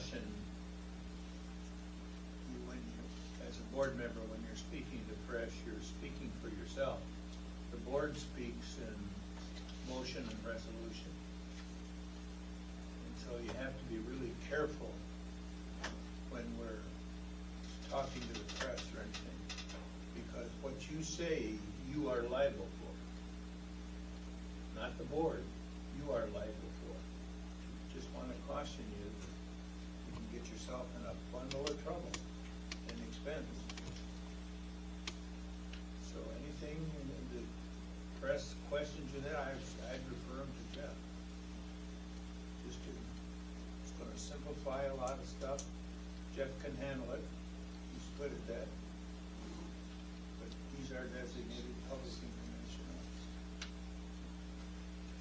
caution you when you, as a board member, when you're speaking to press, you're speaking for yourself. The board speaks in motion and resolution. And so you have to be really careful when we're talking to the press or anything, because what you say, you are liable for. Not the board, you are liable for. Just want to caution you that you can get yourself in a bundle of trouble and expense. So anything the press questions you that, I'd refer them to Jeff. It's gonna simplify a lot of stuff. Jeff can handle it. He's good at that. But he's our designated public information officer.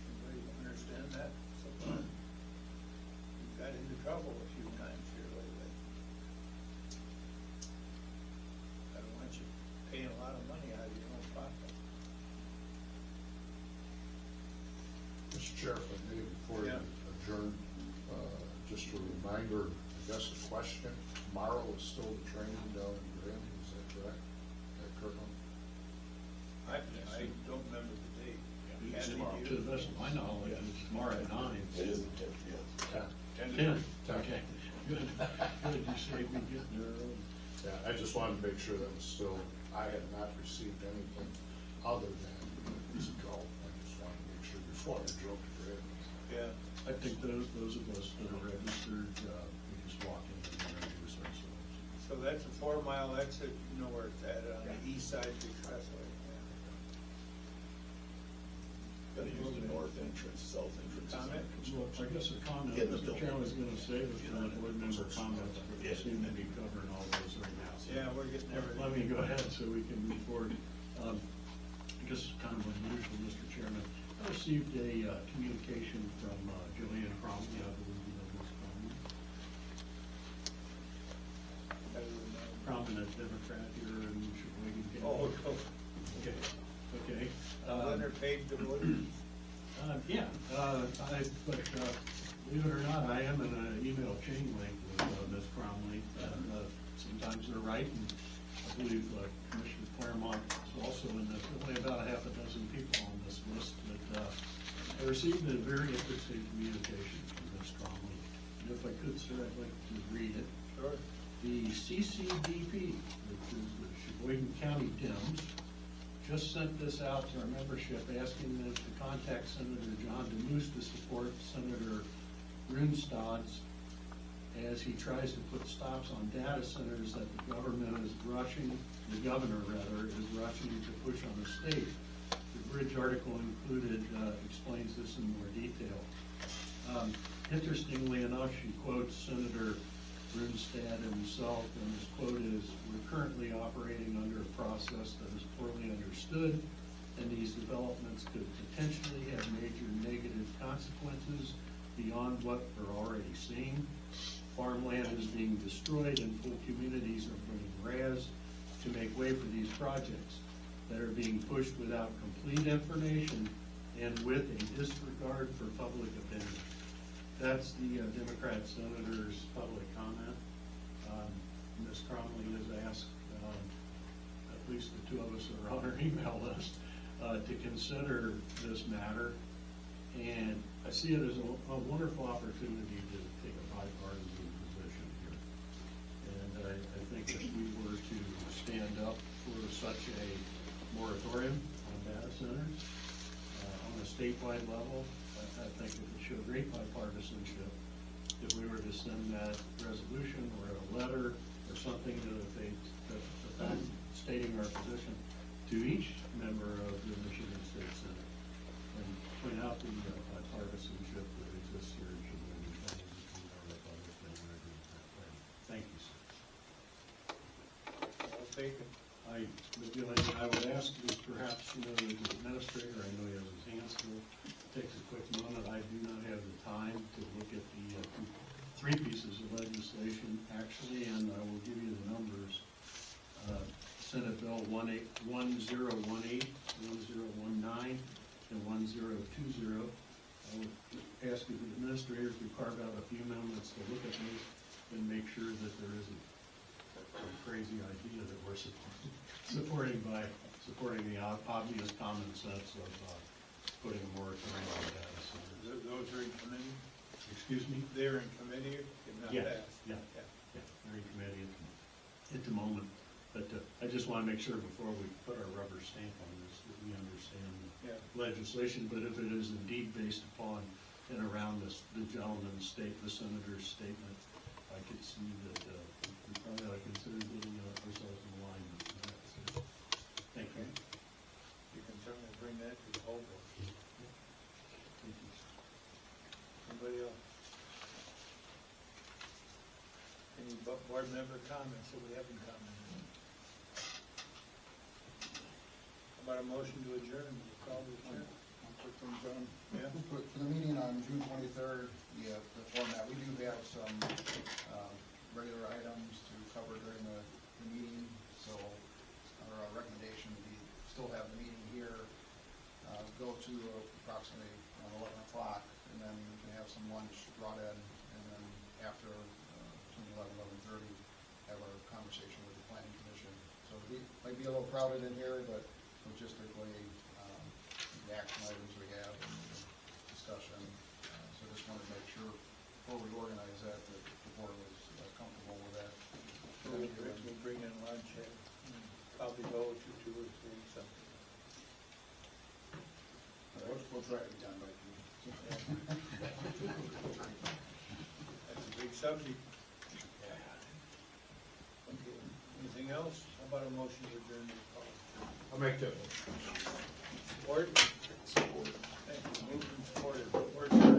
Everybody understand that so far? We've got into trouble a few times here lately. I don't want you paying a lot of money out of your own pocket. Mr. Chair, if I may, before you adjourn, just a reminder, I guess a question. Tomorrow is still the training down in Grand, is that correct? At Kirkland? I don't remember the date. It's Kathy, tomorrow. you- To the best of my knowledge, it's tomorrow at 9. It is the 10th, yes. 10, okay. Good, good, you saved me getting there early. Yeah, I just wanted to make sure that was still, I had not received anything other than it's a go. I just wanted to make sure before I drove to Grand. Yeah. I think those of us that are registered, we just walk in and register ourselves. So that's a 4-mile exit, you know where it's at, on the east side of the expressway. Gotta use the north entrance, south entrance. Comment? Well, I guess a comment, In the Mr. building. Chairman was gonna say that the board member comments, but we seem to be covering all those right now. So Yeah, we're getting everything. let me go ahead so we can move forward. Just kind of unusual, Mr. Chairman. I received a communication from Joanne Cromley, I believe you know Ms. Cromley. Prominent Democrat here in Cheboygan County. Oh, Okay, okay. Leonard Page the Wood. Yeah, believe it or not, I am in an email chain link with Ms. Cromley, and sometimes they're right, and I believe Commissioner Claremont is also in this. Only about a half a dozen people on this list, but I received a very interesting communication from Ms. Cromley. And if I could, sir, I'd like to read it. Sure. The CCDP, which is the Cheboygan County Dems, just sent this out to our membership asking them to contact Senator John DeMoose to support Senator Runestad's as he tries to put stops on data centers that the governor is rushing to push on the state. The Bridge article included explains this in more detail. Interestingly enough, she quotes Senator Runestad himself, and his quote is, "We're currently operating under a process that is poorly understood, and these developments could potentially have major negative consequences beyond what we're already seeing. Farmland is being destroyed and full communities are being razed to make way for these projects that are being pushed without complete information and with a disregard for public opinion." That's the Democrat senator's public comment. Ms. Cromley has asked, at least the two of us that are on her email list, to consider this matter. And I see it as a wonderful opportunity to take a bipartisan position here. And I think if we were to stand up for such a moratorium on data centers on a statewide level, I think it would show great bipartisanship if we were to send that resolution or a letter or something to the fact stating our position to each member of the Michigan State Senate and point out the bipartisanship that exists here in Cheboygan County between our Republican and our Democrat party. Thank you, sir. I'll take it. The only thing I would ask is perhaps, the administrator, I know he has his hands full, takes a quick moment. I do not have the time to look at the three pieces of legislation actually, and I will give you the numbers. Senate Bill 1018, 1019, and 1020. I would ask the administrators to carve out a few moments to look at these and make sure that there isn't some crazy idea that we're supporting the obvious common sense of putting a moratorium on data centers. Those are in committee? Excuse me? They're in committee, and not Yes, passed? yeah, they're in committee at the moment. But I just want to make sure before we put our rubber stamp on this, that we understand Yeah. the legislation. But if it is indeed based upon and around this, the gentleman's the senator's statement, I could see that we probably ought to consider getting ourselves in alignment with that. So, thank you. You can certainly bring that to the whole board. Thank you. Anybody else? Any board member comments that we haven't commented on? How about a motion to adjourn? We'll call the chair. Quick thing, John. Yeah? For the meeting on June 23rd, the format, we do have some regular items to cover during the meeting, so our recommendation would be still have the meeting here, go to approximately 11 o'clock, and then we can have some lunch brought in, and then after, between 11 and 11:30, have our conversation with the planning commission. So it might be a little crowded in here, but logistically, the action items we have and the discussion. So just wanted to make sure before we organize that the board was comfortable with that. So we'll bring in lunch and probably go to 2 or 3, something. We'll try to be done by June. That's a big subject. Okay, anything else? How about a motion to adjourn the call? I'll make that motion. Support? Support. Thank you, moved and supported.